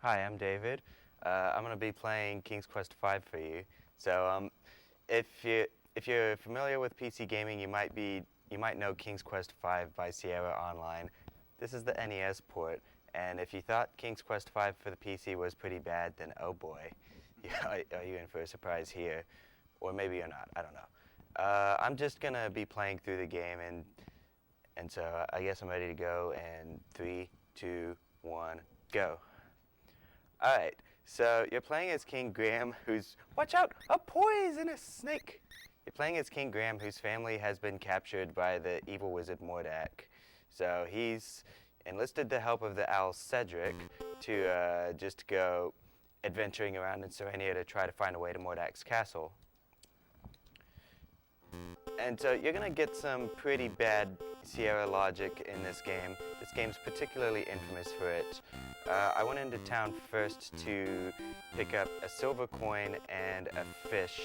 Hi, I'm David. I'm going to be playing King's Quest V for you. So, if you're familiar with PC gaming, you might know King's Quest V by Sierra Online. This is the NES port, and if you thought King's Quest V for the PC was pretty bad, then oh boy, are you in for a surprise here, or maybe you're not. I don't know. I'm just gonna be playing through the game, and so I guess I'm ready to go. And 3, 2, 1, go. Alright, so you're playing as King Graham, who's... Watch out! A poisonous snake! You're playing as King Graham, whose family has been captured by the evil wizard Mordak. So he's enlisted the help of the owl Cedric to just go adventuring around in Serenia to try to find a way to Mordak's castle. And so you're going to get some pretty bad Sierra logic in this game. This game's particularly infamous for it. I went into town first to pick up a silver coin and a fish.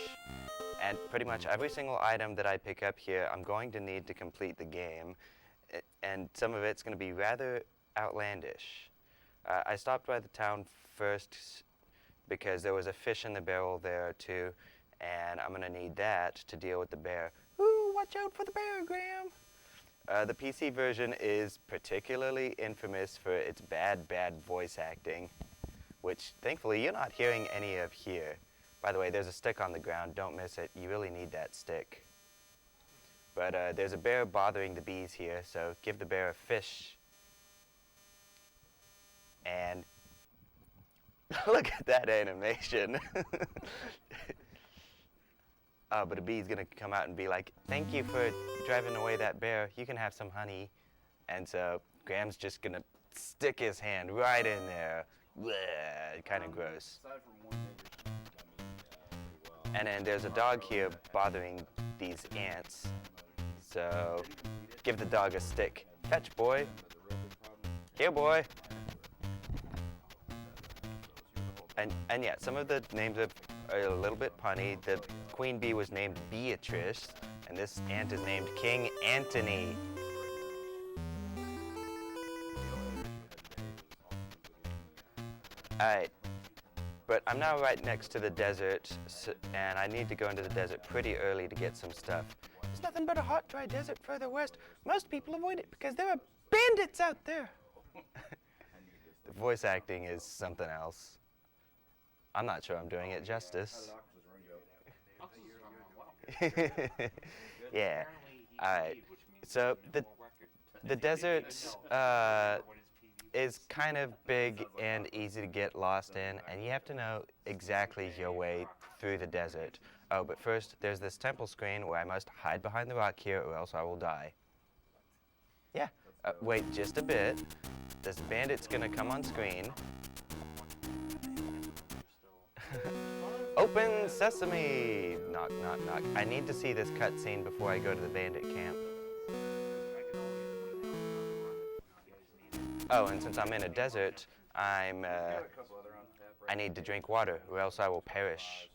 And pretty much every single item that I pick up here, I'm going to need to complete the game. And some of it's going to be rather outlandish. I stopped by the town first because there was a fish in the barrel there too. And I'm going to need that to deal with the bear. Ooh, watch out for the bear, Graham! The PC version is particularly infamous for its bad voice acting, which thankfully you're not hearing any of here. By the way, there's a stick on the ground. Don't miss it. You really need that stick. But there's a bear bothering the bees here, so give the bear a fish. And look at that animation. But a bee's gonna come out and be like, "Thank you for driving away that bear. You can have some honey." And so Graham's just gonna stick his hand right in there. Bleh, kind of gross. And then there's a dog here bothering these ants. So give the dog a stick. Catch, boy. Here, boy. And yeah, some of the names are a little bit punny. The queen bee was named Beatrice, and this ant is named King Antony. Alright, but I'm now right next to the desert, and I need to go into the desert pretty early to get some stuff. There's nothing but a hot, dry desert further west. Most people avoid it because there are bandits out there. The voice acting is something else. I'm not sure I'm doing it justice. Yeah. Alright. So the desert is kind of big and easy to get lost in, and you have to know exactly your way through the desert. Oh, but first there's this temple screen where I must hide behind the rock here or else I will die. Yeah. Wait just a bit. This bandit's gonna come on screen. Open sesame! Knock, knock, knock. I need to see this cutscene before I go to the bandit camp. Oh, and since I'm in a desert, I need to drink water, or else I will perish.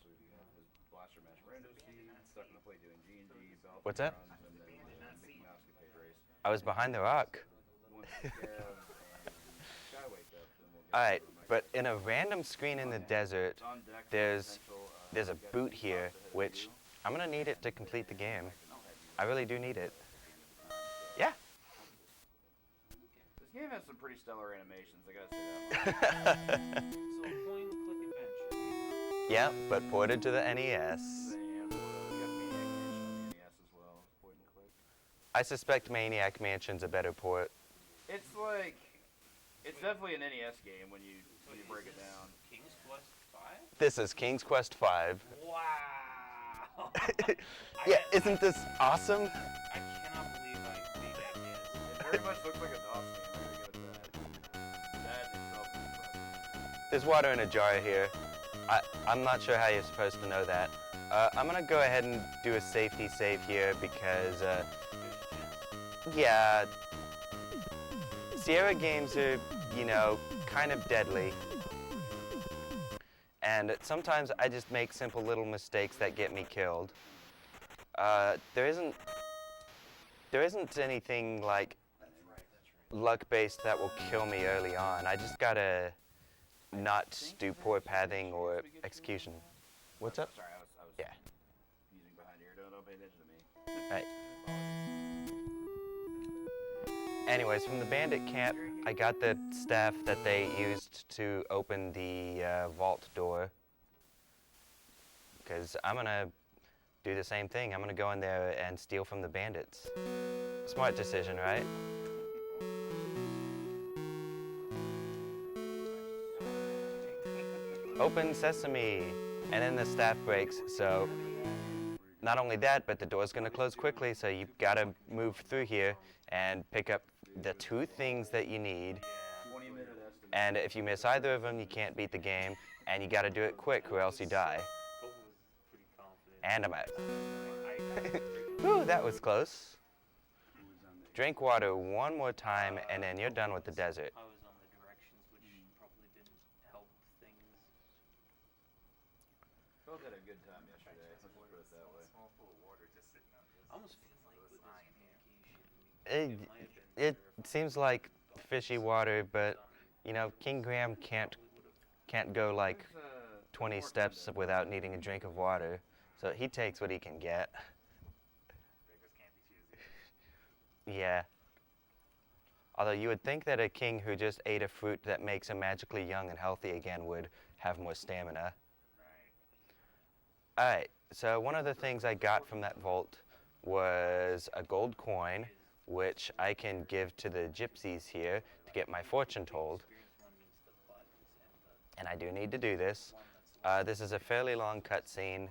What's that? I was behind the rock. Alright, but in a random screen in the desert, there's a boot here, which I'm gonna need it to complete the game. I really do need it. Yeah. This game has some pretty stellar animations, I gotta say that. So point, click, adventure. Yeah, but ported to the NES. I suspect Maniac Mansion's a better port. It's like, it's definitely an NES game when you break it down. King's Quest V? This is King's Quest V. Wow! Yeah, isn't this awesome? I cannot believe I made that guess. It very much looks like a DOS game, I gotta give it that. That itself is impressive. There's water in a jar here. I'm not sure how you're supposed to know that. I'm gonna go ahead and do a safety save here because, yeah, Sierra games are, you know, kind of deadly. And sometimes I just make simple little mistakes that get me killed. There isn't anything like luck-based that will kill me early on. I just gotta not do poor pathing or execution. What's up? Sorry, I was Yeah. using behind here. Don't pay attention to me. Right. Anyways, from the bandit camp, I got the staff that they used to open the vault door. Because I'm going to do the same thing. I'm going to go in there and steal from the bandits. Smart decision, right? Open sesame! And then the staff breaks, so not only that, but the door's going to close quickly, so you've got to move through here and pick up the 2 things that you need. 20-minute estimate. And if you miss either of them, you can't beat the game, and you got to do it quick or else you die. And I'm out. Whew, that was close. Drink water one more time, and then you're done with the desert. I was on the directions, which probably didn't help things. Phil had a good time yesterday. Let's just put it that way. I almost feel like with this communication, It, might have been it seems like fishy water, but you know, King Graham can't go like 20 steps without needing a drink of water. So he takes what he can get. Yeah. Although you would think that a king who just ate a fruit that makes him magically young and healthy again would have more stamina. Alright, so one of the things I got from that vault was a gold coin, which I can give to the gypsies here to get my fortune told. And I do need to do this. This is a fairly long cutscene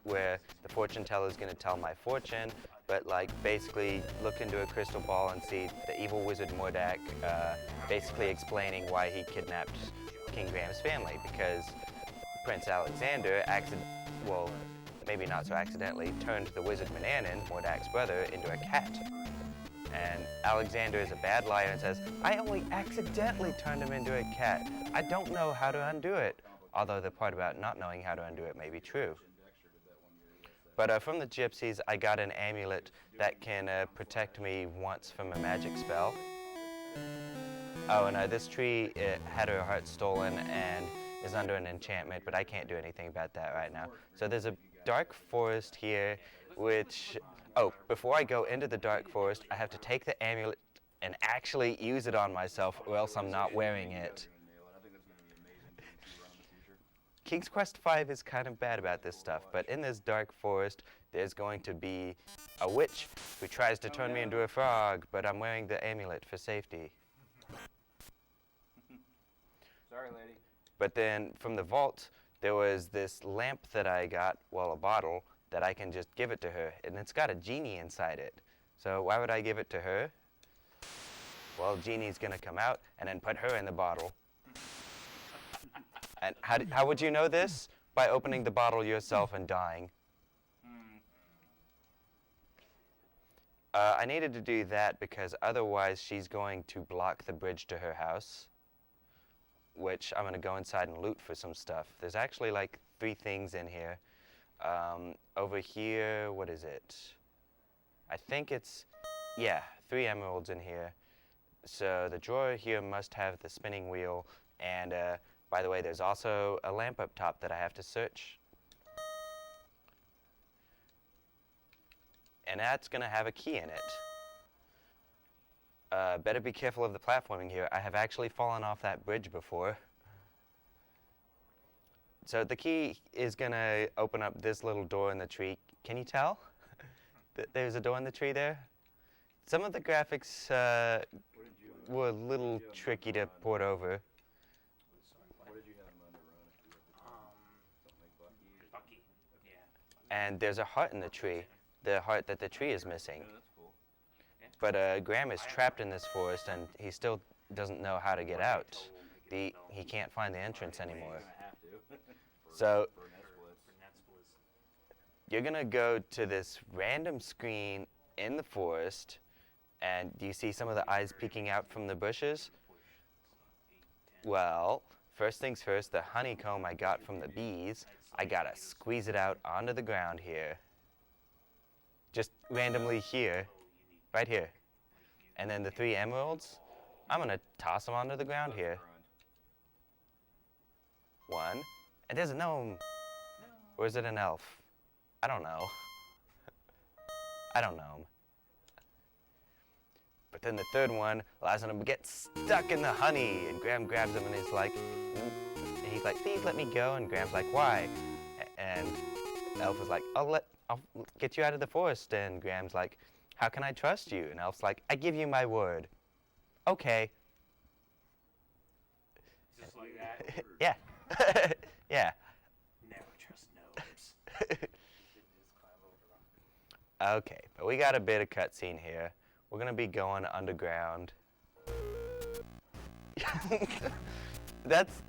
where the fortune teller is going to tell my fortune, but like basically look into a crystal ball and see the evil wizard Mordak basically explaining why he kidnapped King Graham's family, because Prince Alexander well, maybe not so accidentally, turned the wizard Manannan, Mordak's brother, into a cat. And Alexander is a bad liar and says, I only accidentally turned him into a cat. I don't know how to undo it. Although the part about not knowing how to undo it may be true. But from the gypsies, I got an amulet that can protect me once from a magic spell. Oh, and this tree, it had her heart stolen and is under an enchantment, but I can't do anything about that right now. So there's a dark forest here, which... Oh, before I go into the dark forest, I have to take the amulet and actually use it on myself, or else I'm not wearing it. King's Quest V is kind of bad about this stuff, but in this dark forest, there's going to be a witch who tries to turn me into a frog, but I'm wearing the amulet for safety. Sorry, lady. But then from the vault, there was this lamp that I got, well, a bottle, that I can just give it to her, and it's got a genie inside it. So why would I give it to her? Well, genie's gonna come out and then put her in the bottle. And how would you know this? By opening the bottle yourself and dying. I needed to do that because otherwise she's going to block the bridge to her house, which I'm going to go inside and loot for some stuff. There's actually like 3 things in here. Over here, what is it? I think it's, yeah, 3 emeralds in here. So the drawer here must have the spinning wheel, and by the way, there's also a lamp up top that I have to search. And that's going to have a key in it. Better be careful of the platforming here. I have actually fallen off that bridge before. So the key is going to open up this little door in the tree. Can you tell? There's a door in the tree there? Some of the graphics were a little tricky to port over. What did you have him under run if you have something like Bucky. Yeah. And there's a heart in the tree. The heart that the tree is missing. Yeah, that's cool. But Graham is trapped in this forest, and he still doesn't know how to get out. He can't find the entrance anymore. So you're going to go to this random screen in the forest, and do you see some of the eyes peeking out from the bushes? Well, first things first, the honeycomb I got from the bees, I got to squeeze it out onto the ground here. Just randomly here, right here. And then the 3 emeralds, I'm going to toss them onto the ground here. And there's a gnome. Or is it an elf? I don't know. I don't know. But then the third one allows him to get stuck in the honey, and Graham grabs him and he's like, please let me go. And Graham's like, why? And Elf is like, I'll get you out of the forest. And Graham's like, how can I trust you? And Elf's like, I give you my word. Okay. Just like that. Yeah. Yeah. Never trust gnomes. Okay, but we got a bit of cutscene here. We're gonna be going underground. That's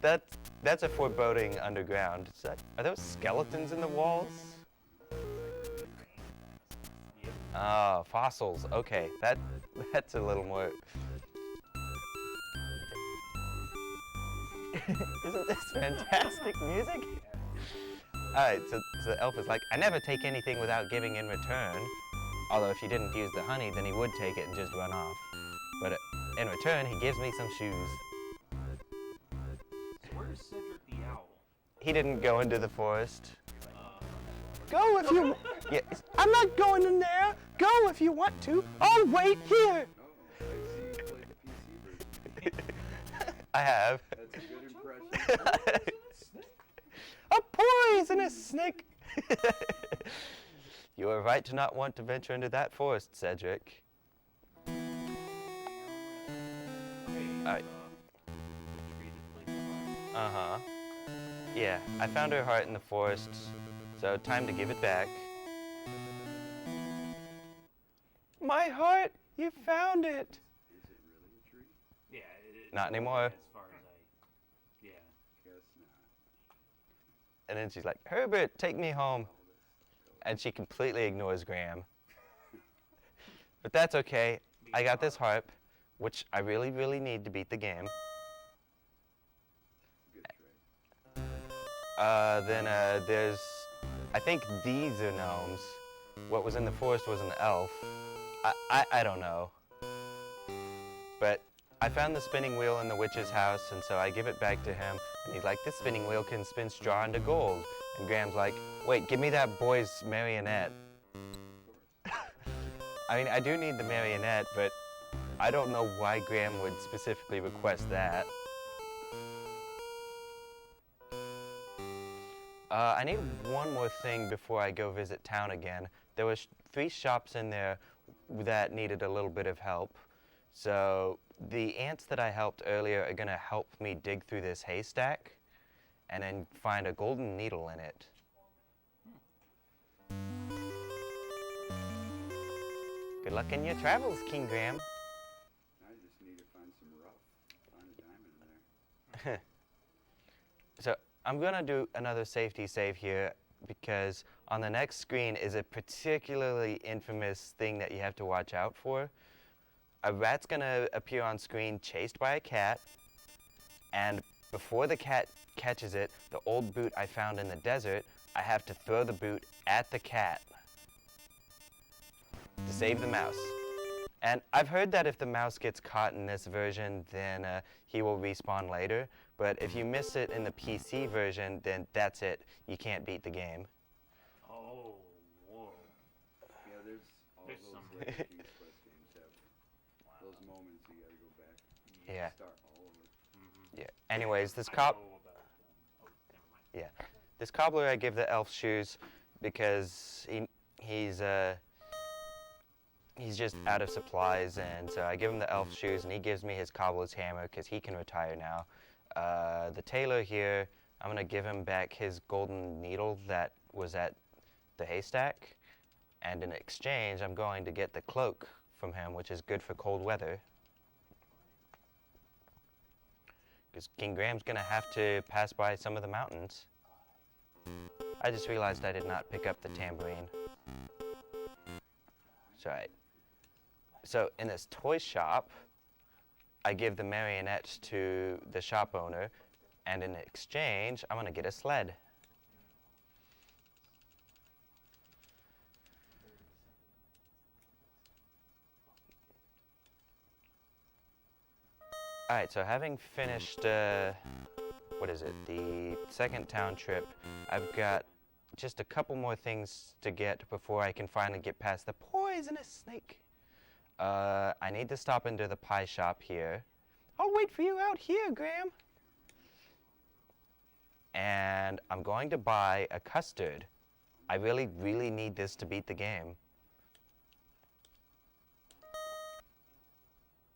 a foreboding underground. Are those skeletons in the walls? Oh, fossils. Okay, that's a little more. Isn't this fantastic music? Alright, so the elf is like, I never take anything without giving in return. Although if you didn't use the honey, then he would take it and just run off. But in return, he gives me some shoes. So where's Cedric the owl? He didn't go into the forest. Go if you... Yeah, I'm not going in there. Go if you want to. I'll wait here. Oh, I see you played the PC version. I have. That's a good impression. A poisonous snake. You are right to not want to venture into that forest, Cedric. Alright. Uh-huh. Yeah, I found her heart in the forest, so time to give it back. My heart! You found it! Is it really a tree? Yeah. Not anymore. As far as yeah. Guess not. And then she's like, Herbert, take me home. And she completely ignores Graham. But that's okay. I got this harp, which I really, really need to beat the game. Good trade. Then there's, I think these are gnomes. What was in the forest was an elf. I don't know. But I found the spinning wheel in the witch's house, and so I give it back to him. And he's like, this spinning wheel can spin straw into gold. And Graham's like, wait, give me that boy's marionette. I mean, I do need the marionette, but I don't know why Graham would specifically request that. I need one more thing before I go visit town again. There was 3 shops in there that needed a little bit of help. So the ants that I helped earlier are going to help me dig through this haystack and then find a golden needle in it. Good luck in your travels, King Graham. I just need to find some rough. Find a diamond in there. So I'm gonna do another safety save here because on the next screen is a particularly infamous thing that you have to watch out for. A rat's gonna appear on screen chased by a cat, and before the cat catches it, the old boot I found in the desert, I have to throw the boot at the cat to save the mouse. And I've heard that if the mouse gets caught in this version, then he will respawn later. But if you miss it in the PC version, then that's it. You can't beat the game. Oh, whoa. Yeah, there's all There's those some- later King's Quest games have those moments you gotta go back. Yeah. Start all over. Yeah. Anyways, this I cop. know about, oh, never mind. Yeah. This cobbler, I give the elf shoes because he's just out of supplies, and so I give him the elf shoes, and he gives me his cobbler's hammer because he can retire now. The tailor here, I'm gonna give him back his golden needle that was at the haystack, and in exchange, I'm going to get the cloak from him, which is good for cold weather. Because King Graham's gonna have to pass by some of the mountains. I just realized I did not pick up the tambourine. So in this toy shop, I give the marionette to the shop owner, and in exchange, I'm gonna get a sled. Alright, so having finished, what is it, the second town trip. I've got just a couple more things to get before I can finally get past the poisonous snake. I need to stop into the pie shop here. I'll wait for you out here, Graham. And I'm going to buy a custard. I really, really need this to beat the game.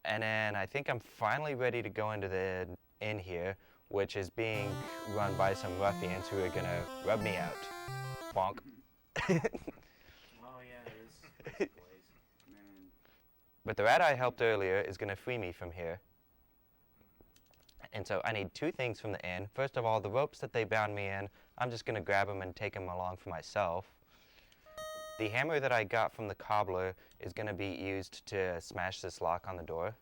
And then I think I'm finally ready to go into the inn here, which is being run by some ruffians who are gonna rub me out. Bonk. Oh yeah, this place. Man. But the rat I helped earlier is gonna free me from here. And so I need two things from the inn. First of all, the ropes that they bound me in, I'm just gonna grab them and take them along for myself. The hammer that I got from the cobbler is gonna be used to smash this lock on the door.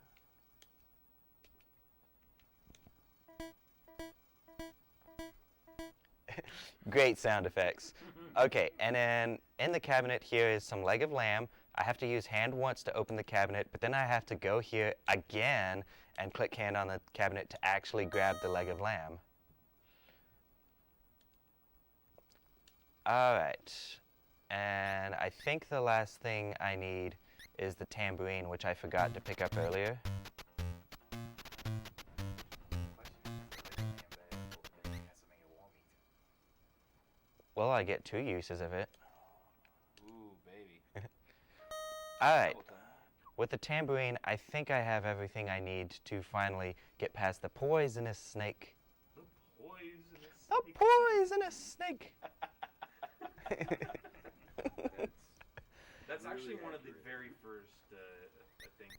Great sound effects. Okay, and then in the cabinet here is some leg of lamb. I have to use hand once to open the cabinet, but then I have to go here again and click hand on the cabinet to actually grab the leg of lamb. Alright, and I think the last thing I need is the tambourine, which I forgot to pick up earlier. Well, I get two uses of it. Ooh, baby. Alright, with the tambourine, I think I have everything I need to finally get past the poisonous snake. The poisonous The snake. poisonous snake! That's actually Really one of the accurate. very first, I think,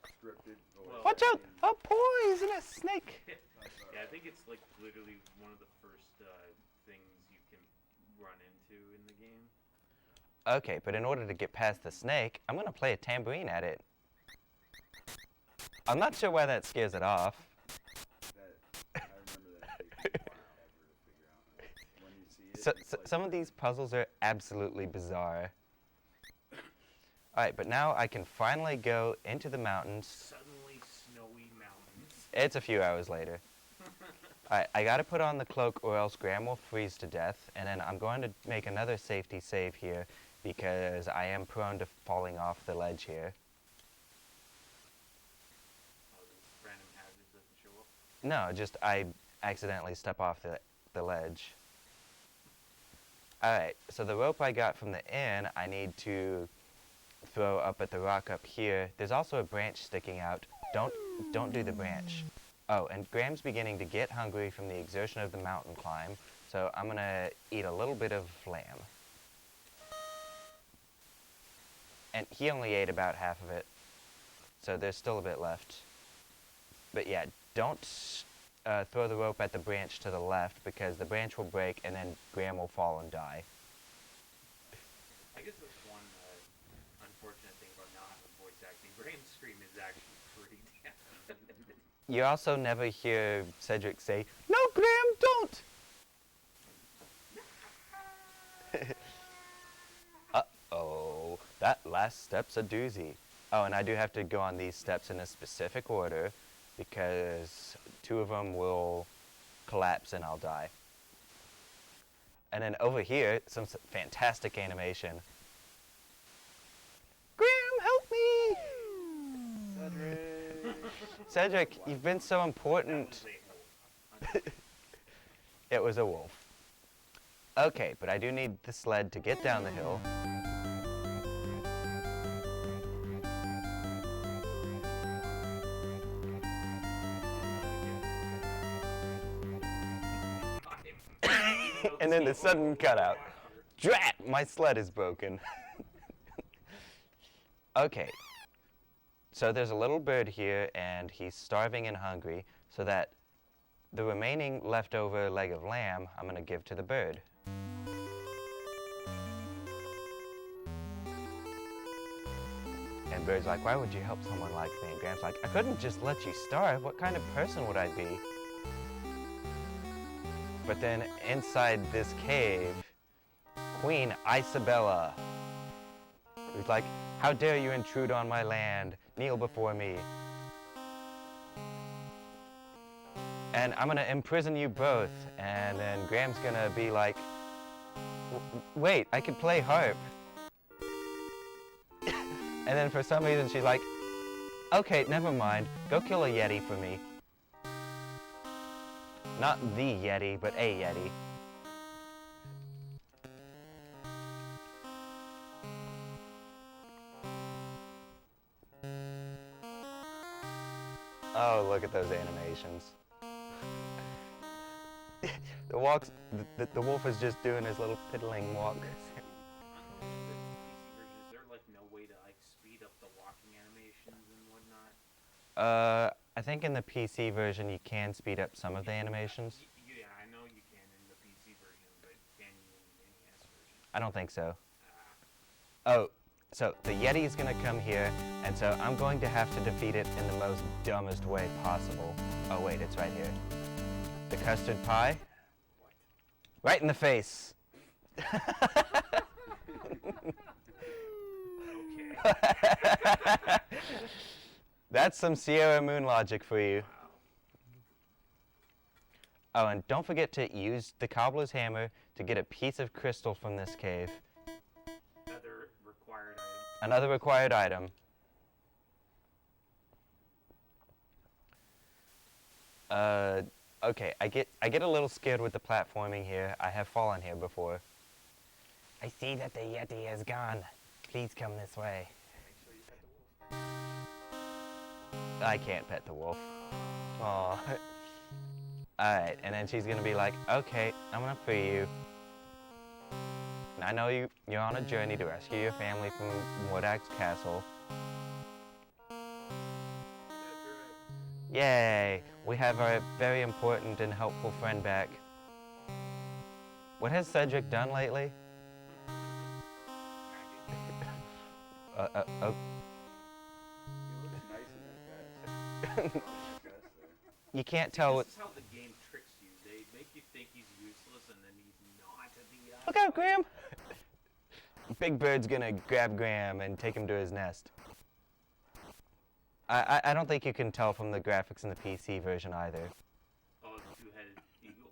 Scripted. Well, Watch out! A poisonous snake! yeah, I think it's like literally one of the first things you can run into in the game. Okay, but in order to get past the snake, I'm gonna play a tambourine at it. I'm not sure why that scares it off. I remember that taking forever to figure out. When you see it, So, it's like, some of these puzzles are absolutely bizarre. Alright, but now I can finally go into the mountains. Suddenly snowy mountains. It's a few hours later. Alright, I gotta put on the cloak or else Graham will freeze to death, and then I'm going to make another safety save here because I am prone to falling off the ledge here. Oh, the random hazards doesn't show up. No, just I accidentally step off the ledge. Alright, so the rope I got from the inn, I need to throw up at the rock up here. There's also a branch sticking out. Don't do the branch. Oh, and Graham's beginning to get hungry from the exertion of the mountain climb, so I'm gonna eat a little bit of lamb. And he only ate about half of it, so there's still a bit left. But yeah, don't throw the rope at the branch to the left because the branch will break and then Graham will fall and die. I guess that's one unfortunate thing about not having voice acting. Graham's scream is actually pretty damn good. You also never hear Cedric say, "No, Graham, don't!" Uh-oh, that last step's a doozy. Oh, and I do have to go on these steps in a specific order because two of them will collapse and I'll die. And then over here, some fantastic animation. Graham, help me! Cedric. Cedric, you've been so important. It was a wolf. Okay, but I do need the sled to get down the hill. And then the sudden cutout. Drat! My sled is broken. Okay. So there's a little bird here, and he's starving and hungry, so that the remaining leftover leg of lamb I'm going to give to the bird. And Bird's like, "Why would you help someone like me?" And Graham's like, "I couldn't just let you starve. What kind of person would I be?" But then inside this cave, Queen Isabella, who's like, "How dare you intrude on my land? Kneel before me." and I'm gonna imprison you both. And then Graham's gonna be like, wait, I can play harp. And then for some reason she's like, okay, never mind, go kill a Yeti for me. Not the Yeti, but a Yeti. Oh, look at those animations. The walks, the wolf is just doing his little piddling walk. On the PC version, is there like no way to like speed up the walking animations and whatnot? I think in the PC version you can speed up some of the animations. Yeah, I know you can in the PC version, but can you in the NES version? I don't think so. Ah. Oh, so the Yeti is gonna come here, and so I'm going to have to defeat it in the most dumbest way possible. Oh wait, it's right here. The custard pie. Right in the face. Okay. That's some Sierra Moon logic for you. Wow. Oh, and don't forget to use the cobbler's hammer to get a piece of crystal from this cave. Another required item. Another required item. Okay, I get a little scared with the platforming here. I have fallen here before. I see that the Yeti has gone. Please come this way. Make sure you pet the wolf. I can't pet the wolf. Aw. Alright, and then she's gonna be like, okay, I'm gonna free you. And I know you're on a journey to rescue your family from Woodak's castle. That's right. Yay! We have our very important and helpful friend back. What has Cedric done lately? Oh. He looks nice in that vest. You can't tell what... This is how the game tricks you. They make you think he's useless and then he's not at the end. Look out, Graham! Big Bird's gonna grab Graham and take him to his nest. I don't think you can tell from the graphics in the PC version either. Oh, the two-headed eagle.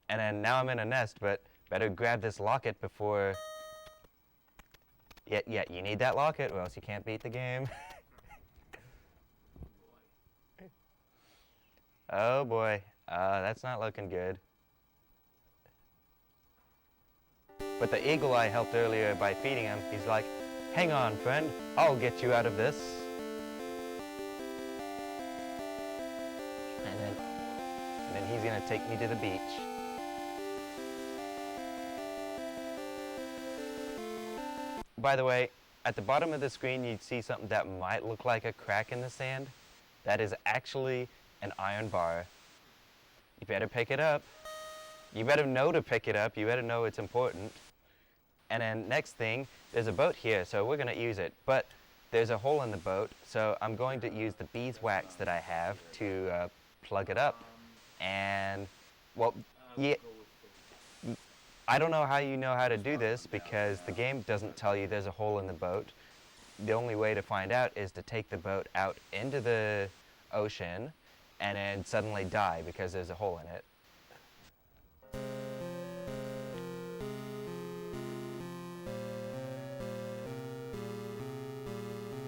And then now I'm in a nest, but better grab this locket before... Yeah, you need that locket or else you can't beat the game. Oh boy, that's not looking good. But the eagle I helped earlier by feeding him, he's like, hang on friend, I'll get you out of this. And then he's gonna take me to the beach. By the way, at the bottom of the screen you'd see something that might look like a crack in the sand. That is actually an iron bar. You better pick it up. You better know to pick it up. You better know it's important. And then next thing, there's a boat here, so we're gonna use it. But there's a hole in the boat, so I'm going to use the beeswax that I have to plug it up. And, well, yeah, I don't know how you know how to do this because the game doesn't tell you there's a hole in the boat. The only way to find out is to take the boat out into the ocean and then suddenly die because there's a hole in it.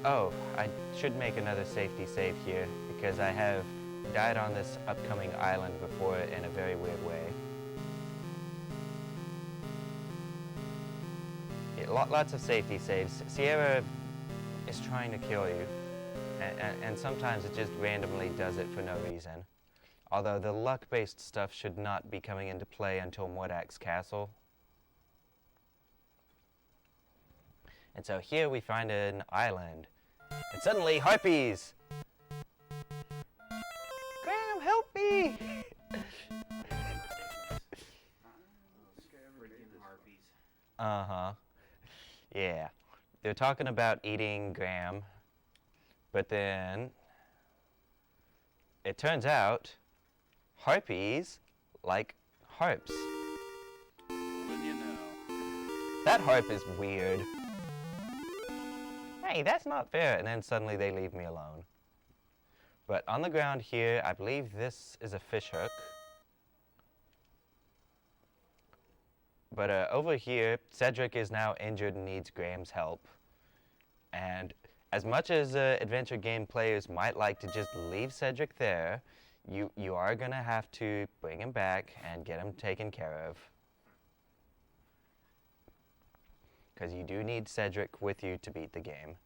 Oh, I should make another safety save here because I have died on this upcoming island before in a very weird way. Yeah, lots of safety saves. Sierra is trying to kill you, and sometimes it just randomly does it for no reason. Although the luck-based stuff should not be coming into play until Woodak's castle. And so here we find an island. And suddenly, harpies! Graham, help me! Freaking harpies. Uh-huh. Yeah. They're talking about eating Graham. But then... it turns out... harpies like harps. Wouldn't you know? That harp is weird. Hey, that's not fair. And then suddenly they leave me alone. But on the ground here, I believe this is a fish hook. But over here, Cedric is now injured and needs Graham's help. And as much as adventure game players might like to just leave Cedric there, you are going to have to bring him back and get him taken care of. Because you do need Cedric with you to beat the game.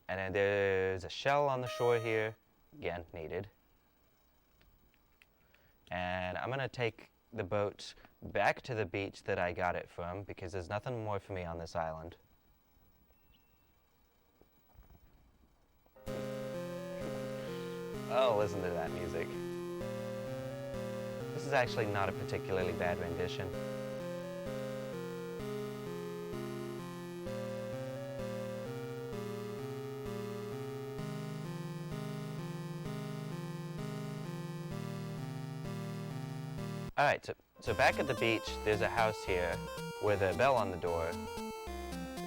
And then there's a shell on the shore here, again, needed. And I'm going to take the boat back to the beach that I got it from, because there's nothing more for me on this island. Oh, listen to that music. This is actually not a particularly bad rendition. Alright, so back at the beach, there's a house here with a bell on the door.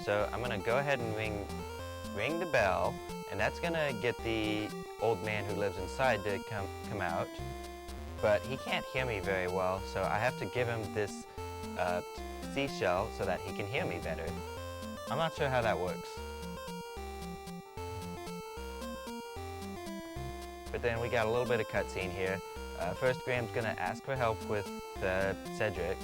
So I'm gonna go ahead and ring the bell, and that's gonna get the old man who lives inside to come out. But he can't hear me very well, so I have to give him this seashell so that he can hear me better. I'm not sure how that works. But then we got a little bit of cutscene here. First, Graham's gonna ask for help with Cedric.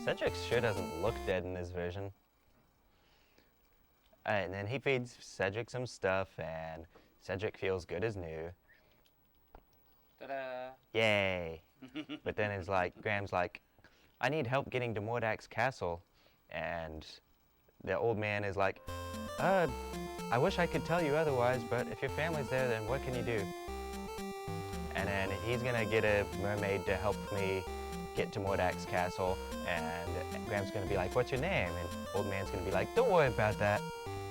Cedric sure doesn't look dead in this version. Alright, and then he feeds Cedric some stuff, and Cedric feels good as new. Ta-da! Yay! But then it's like, Graham's like, I need help getting to Mordak's castle. And the old man is like, I wish I could tell you otherwise, but if your family's there, then what can you do? And then he's gonna get a mermaid to help me get to Mordak's castle, and Graham's gonna be like, what's your name? And old man's gonna be like, don't worry about that.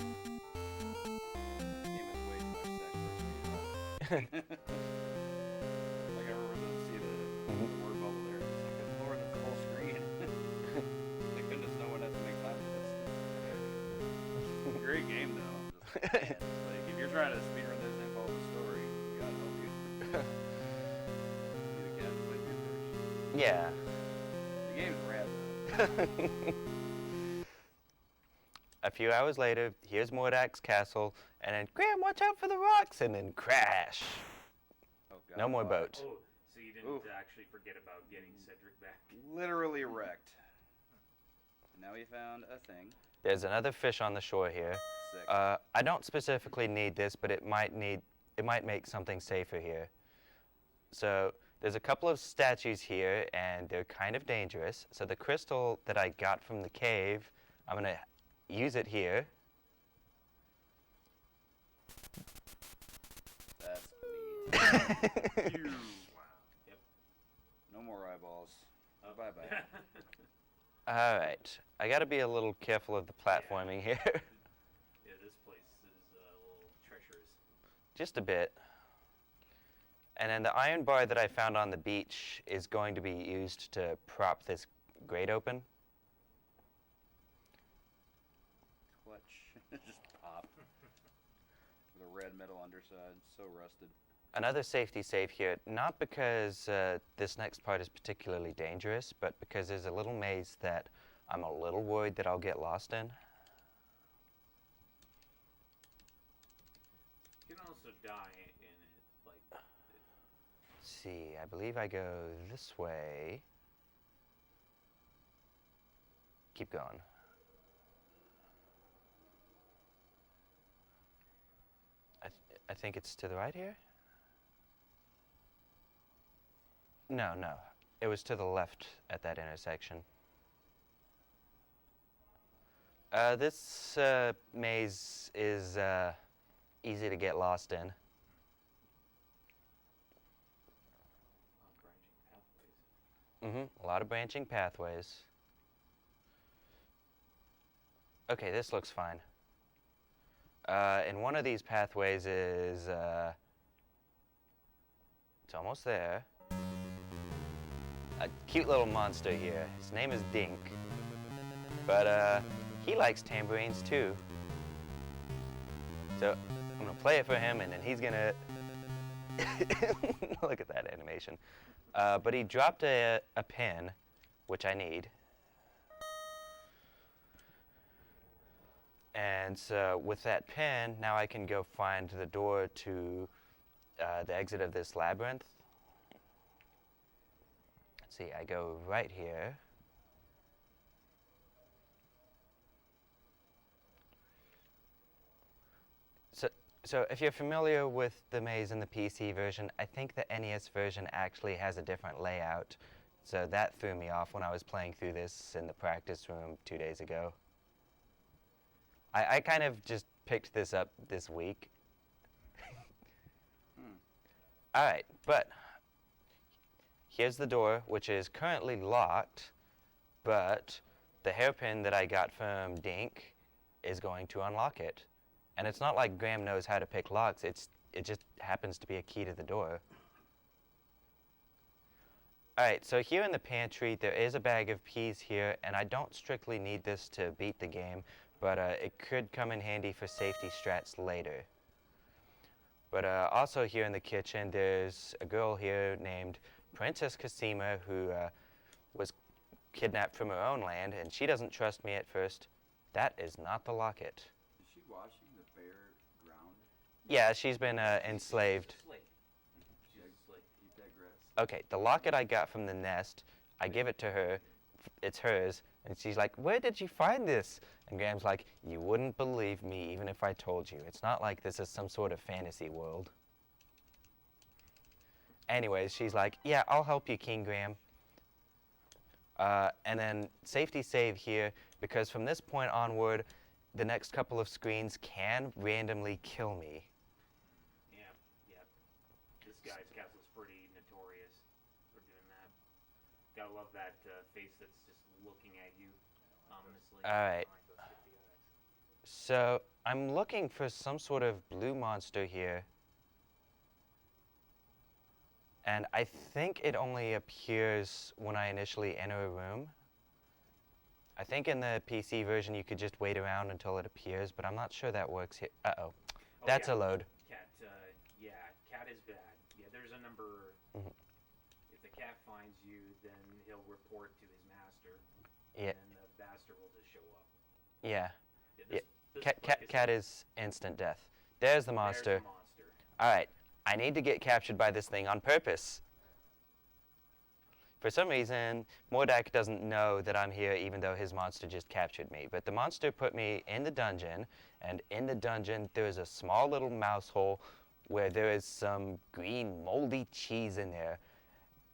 Game is way too much sex for us to be Like I remember to see the word bubble there. It's like, good lord, it's the whole screen. Thank goodness no one has to make time for this. Great game though. Just, man, like, if you're trying to speedrun this and follow the story, you gotta help you. Be the cat who played you first. Yeah. The game's rad though. A few hours later, here's Mordak's castle, and then, Graham, watch out for the rocks, and then crash. Oh, God, No more fire. boat. Oh, so you didn't Oof. actually forget about getting Cedric back. Literally wrecked. And now we found a thing. There's another fish on the shore here. Sick. I don't specifically need this, but it might make something safer here. So there's a couple of statues here, and they're kind of dangerous. So the crystal that I got from the cave, I'm gonna use it here. That's neat. Phew. Wow. Yep. No more eyeballs. Bye-bye. All right, I gotta be a little careful of the platforming here. Yeah, this place is a little treacherous. Just a bit. And then the iron bar that I found on the beach is going to be used to prop this grate open. Clutch. Just pop. With a red metal underside. So rusted. Another safety save here, not because this next part is particularly dangerous, but because there's a little maze that I'm a little worried that I'll get lost in. You can also die in it, like. Let's see, I believe I go this way. Keep going. I think it's to the right here? No, it was to the left at that intersection. This maze is easy to get lost in. Branching pathways. A lot of branching pathways. Okay, this looks fine. And one of these pathways is It's almost there. A cute little monster here. His name is Dink. But he likes tambourines too. So I'm gonna play it for him and then he's gonna look at that animation. But he dropped a pin, which I need. And so with that pin, now I can go find the door to the exit of this labyrinth. Let's see, I go right here. So if you're familiar with the maze in the PC version, I think the NES version actually has a different layout. So that threw me off when I was playing through this in the practice room 2 days ago. I kind of just picked this up this week. Alright, but here's the door, which is currently locked, but the hairpin that I got from Dink is going to unlock it. And it's not like Graham knows how to pick locks, it just happens to be a key to the door. Alright, so here in the pantry there is a bag of peas here, and I don't strictly need this to beat the game, but it could come in handy for safety strats later. But also here in the kitchen there's a girl here named Princess Cosima who was kidnapped from her own land, and she doesn't trust me at first. That is not the locket. Is she washing the bare ground? Yeah, she's been enslaved. She's a slave. Eat that grass. Okay, the locket I got from the nest, I give it to her, it's hers, and she's like, "Where did you find this?" And Graham's like, "You wouldn't believe me even if I told you. It's not like this is some sort of fantasy world." Anyways, she's like, "Yeah, I'll help you, King Graham." And then safety save here, because from this point onward, the next couple of screens can randomly kill me. Yeah. This guy's castle's pretty notorious for doing that. Gotta love that face that's just looking at you ominously. Alright. Like those 50 eyes. So I'm looking for some sort of blue monster here. And I think it only appears when I initially enter a room. I think in the PC version you could just wait around until it appears, but I'm not sure that works here. Uh-oh. That's a load. Cat, cat is bad. Yeah, there's a number. Mhm. If the cat finds you, then he'll report to his master. Yeah. And the master will just show up. Yeah. Yeah, Cat is instant death. There's the monster. There's the monster. Alright, I need to get captured by this thing on purpose. For some reason, Mordak doesn't know that I'm here even though his monster just captured me. But the monster put me in the dungeon, and in the dungeon there is a small little mouse hole where there is some green moldy cheese in there.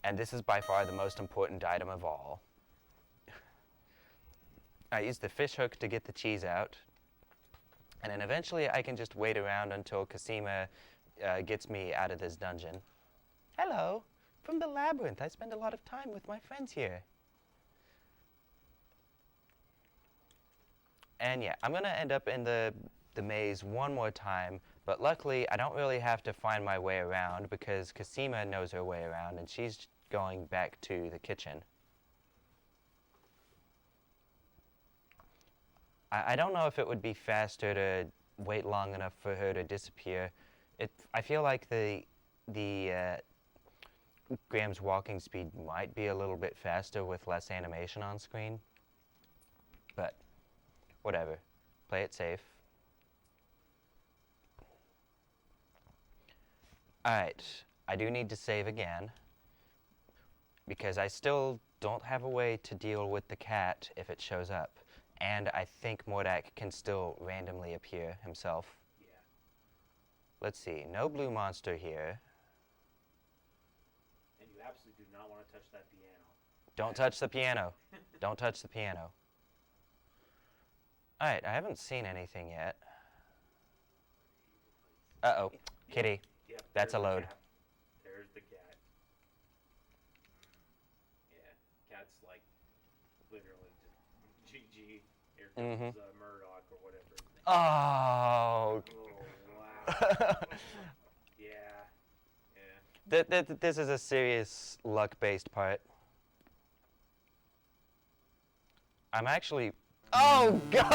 And this is by far the most important item of all. I use the fish hook to get the cheese out. And then eventually I can just wait around until Cosima gets me out of this dungeon. Hello, from the labyrinth. I spend a lot of time with my friends here. And yeah, I'm gonna end up in the maze one more time, but luckily I don't really have to find my way around because Cosima knows her way around and she's going back to the kitchen. I don't know if it would be faster to wait long enough for her to disappear. I feel like the Graham's walking speed might be a little bit faster with less animation on screen. But whatever. Play it safe. Alright, I do need to save again because I still don't have a way to deal with the cat if it shows up. And I think Mordak can still randomly appear himself. Yeah. Let's see, no blue monster here. And you absolutely do not want to touch that piano. Don't touch the piano. Don't touch the piano. Alright, I haven't seen anything yet. Uh-oh, kitty. Yep, That's a there's the load. cat. There's the cat. Yeah, cat's like literally just GG. Here comes Murdoch or whatever. Oh! Oh, wow. Yeah. This is a serious luck-based part. I'm actually... Oh, God!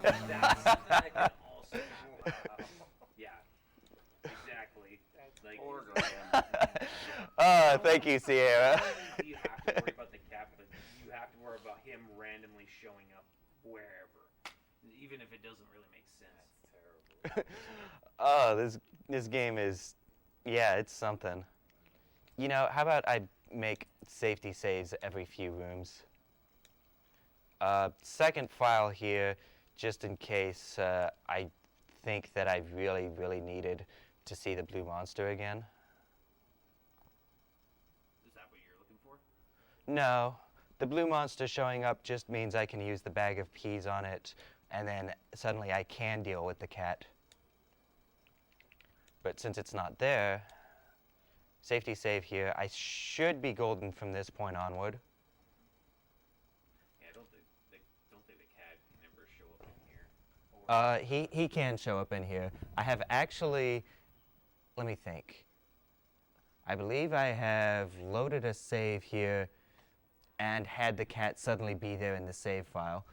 That's something that can also happen. Yeah, exactly. Like, Poor guy. Thank you, Sierra. you have to worry about the cat, but you have to worry about him randomly showing up wherever, even if it doesn't really make sense. Oh, this game is... Yeah, it's something. You know, how about I make safety saves every few rooms? Second file here, just in case I think that I really, really needed to see the blue monster again. Is that what you're looking for? No, the blue monster showing up just means I can use the bag of peas on it, and then suddenly I can deal with the cat. But since it's not there, safety save here, I should be golden from this point onward. Yeah, I don't think the cat can ever show up in here. Or He can show up in here. I have actually, let me think. I believe I have loaded a save here and had the cat suddenly be there in the save file.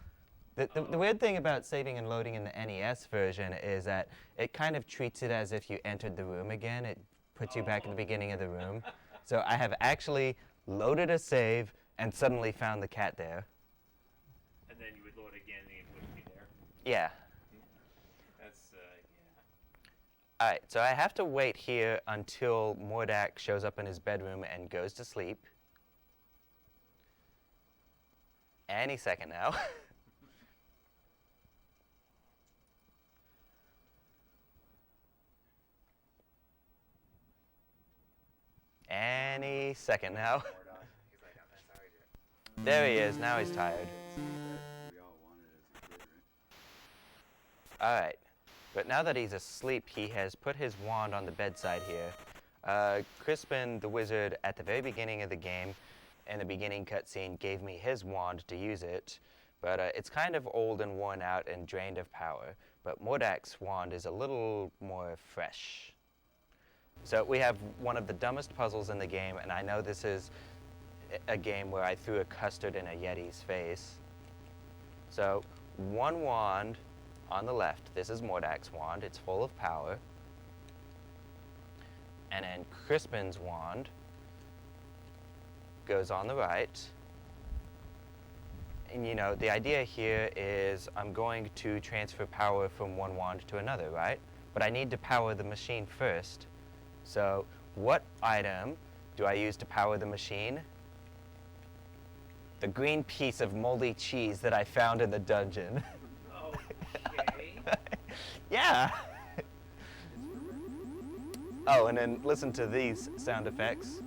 The weird thing about saving and loading in the NES version is that it kind of treats it as if you entered the room again. It puts you back in the beginning of the room. So I have actually loaded a save and suddenly found the cat there. and then you would load again and it wouldn't be there. Yeah. That's, yeah. All right, so I have to wait here until Mordak shows up in his bedroom and goes to sleep. Any second now. Any second now. He's like, I'm not sorry, dude. There he is. Now he's tired. We all wanted as a kid, right? All right. But now that he's asleep, he has put his wand on the bedside here. Crispin, the wizard, at the very beginning of the game, in the beginning cutscene, gave me his wand to use it. But it's kind of old and worn out and drained of power. But Mordak's wand is a little more fresh. So we have one of the dumbest puzzles in the game, and I know this is a game where I threw a custard in a Yeti's face. So one wand on the left, this is Mordak's wand, it's full of power. And then Crispin's wand goes on the right. And you know, the idea here is I'm going to transfer power from one wand to another, right? But I need to power the machine first. So what item do I use to power the machine? The green piece of moldy cheese that I found in the dungeon. Okay. Yeah. Oh, and then listen to these sound effects.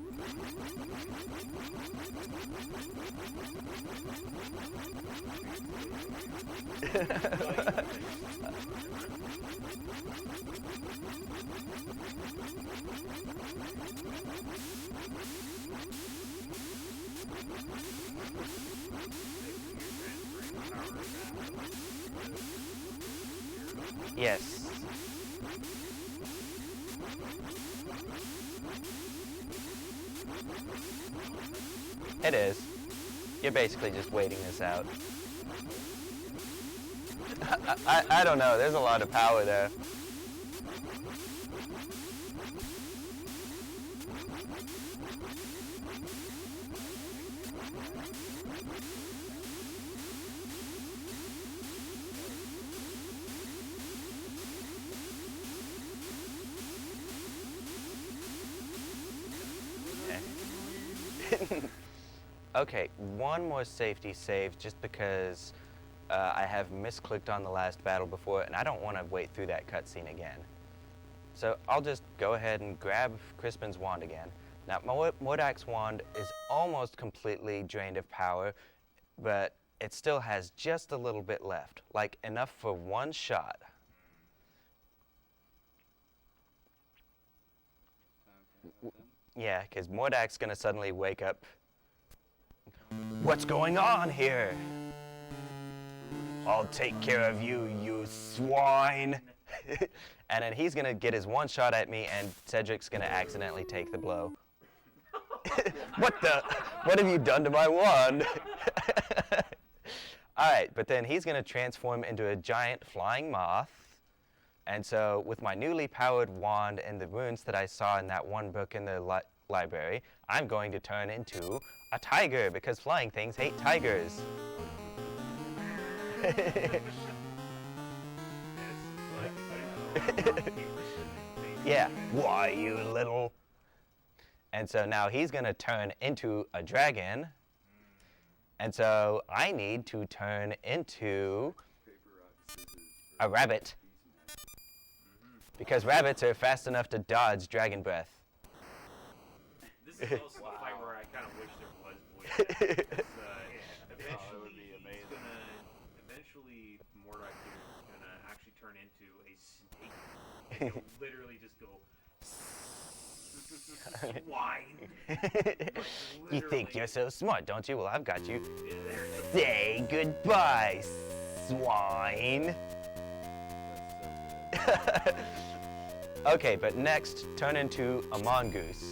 Yes. It is. You're basically just waiting this out. I don't know. There's a lot of power there. Okay, one more safety save just because I have misclicked on the last battle before and I don't want to wait through that cutscene again. So I'll just go ahead and grab Crispin's wand again. Now, Mordak's wand is almost completely drained of power, but it still has just a little bit left, like enough for one shot. Yeah, because Mordak's going to suddenly wake up. What's going on here? I'll take care of you, you swine. And then he's going to get his one shot at me, and Cedric's going to accidentally take the blow. What have you done to my wand? All right, but then he's going to transform into a giant flying moth. And so with my newly powered wand and the runes that I saw in that one book in the library, I'm going to turn into a tiger, because flying things hate tigers. Yeah, why, you little... And so now he's going to turn into a dragon. And so I need to turn into a rabbit. Because rabbits are fast enough to dodge dragon breath. This is also a fight where I kind of wish there was voice acting. That would be amazing. Eventually, Mordecai is going to actually turn into a snake. And he'll literally just go, swine. You think you're so smart, don't you? Well, I've got you. Yeah, there it is. Say goodbye, swine. Okay, but next, turn into a mongoose.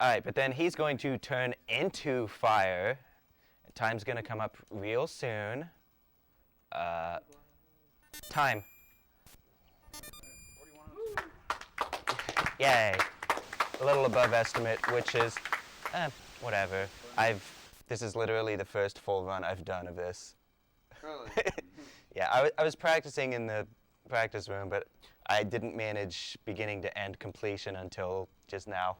All right, but then he's going to turn into fire. Time's going to come up real soon. Time. Yay. A little above estimate, which is, whatever. This is literally the first full run I've done of this. Really? Yeah, I was practicing in the practice room, but I didn't manage beginning to end completion until just now.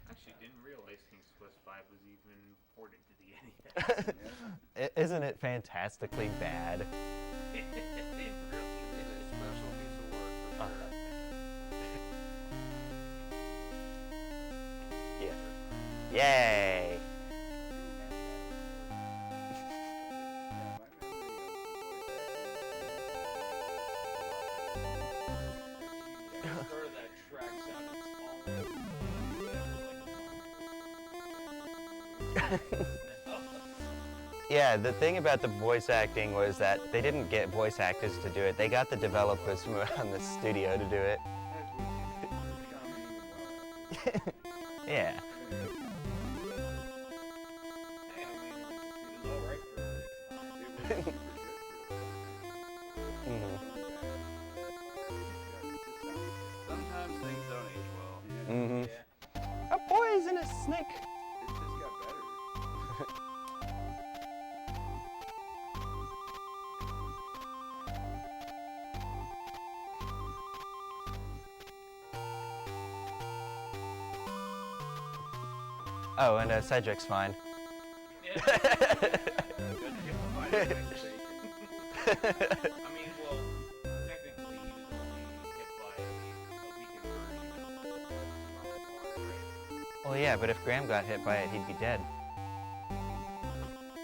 Actually, didn't realize King's Quest V was even ported to the NES. Isn't it fantastically bad? It really It's is. a special piece of work for sure. Yeah. Yay! The start of that track sounded almost Yeah, the thing about the voice acting was that they didn't get voice actors to do it. They got the developers from around the studio to do it. Yeah. Hey, I mean, it was alright for its time. Mhm. Sometimes things don't age well. Mhm. Yeah. A poisonous snake. It just got better. Oh, and Cedric's fine. Yeah. Good to get the fight. I mean, well, technically he was only hit by a weakened version of Armor, right? Well, yeah, but if Graham got hit by it, he'd be dead.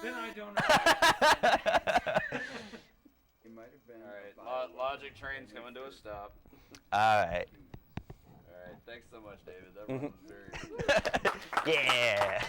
Then I don't know. It might have been. Alright, logic train's coming to a stop. All right. Alright, thanks so much, David. That one was very. Yeah.